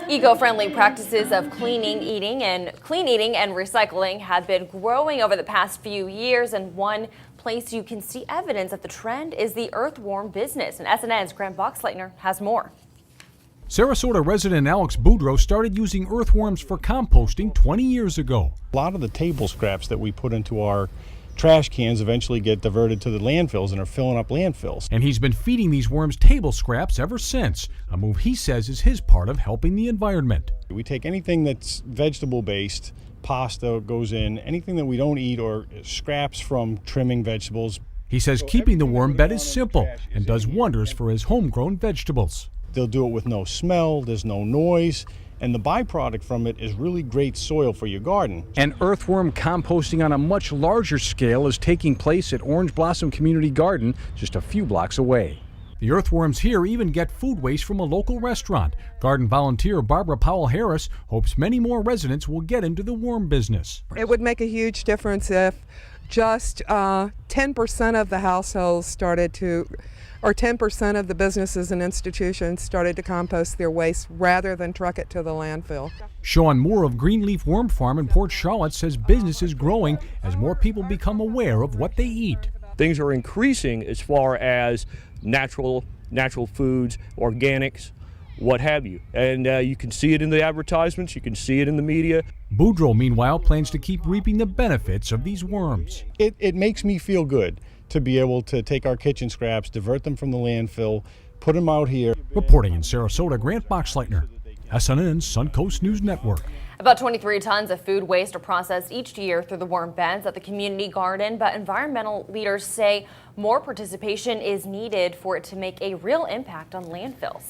Eco-friendly practices of clean eating and recycling have been growing over the past few years, and one place you can see evidence of the trend is the earthworm business. And SNN's Grant Boxleitner has more. Sarasota resident Alex Boudreau started using earthworms for composting 20 years ago. A lot of the table scraps that we put into our trash cans eventually get diverted to the landfills and are filling up landfills. And he's been feeding these worms table scraps ever since, a move he says is his part of helping the environment. We take anything that's vegetable based, pasta goes in, anything that we don't eat or scraps from trimming vegetables. He says keeping the worm bed is simple and does wonders for his homegrown vegetables. They'll do it with no smell, there's no noise, and the byproduct from it is really great soil for your garden. And earthworm composting on a much larger scale is taking place at Orange Blossom Community Garden, just a few blocks away. The earthworms here even get food waste from a local restaurant. Garden volunteer Barbara Powell-Harris hopes many more residents will get into the worm business. It would make a huge difference if just 10% of the households started to, or 10% of the businesses and institutions started to compost their waste rather than truck it to the landfill. Sean Moore of Greenleaf Worm Farm in Port Charlotte says business is growing as more people become aware of what they eat. Things are increasing as far as natural foods, organics, what have you. And you can see it in the advertisements, you can see it in the media. Boudreau, meanwhile, plans to keep reaping the benefits of these worms. It makes me feel good to be able to take our kitchen scraps, divert them from the landfill, put them out here. Reporting in Sarasota, Grant Boxleitner, SNN Suncoast News Network. About 23 tons of food waste are processed each year through the worm beds at the community garden, but environmental leaders say more participation is needed for it to make a real impact on landfills.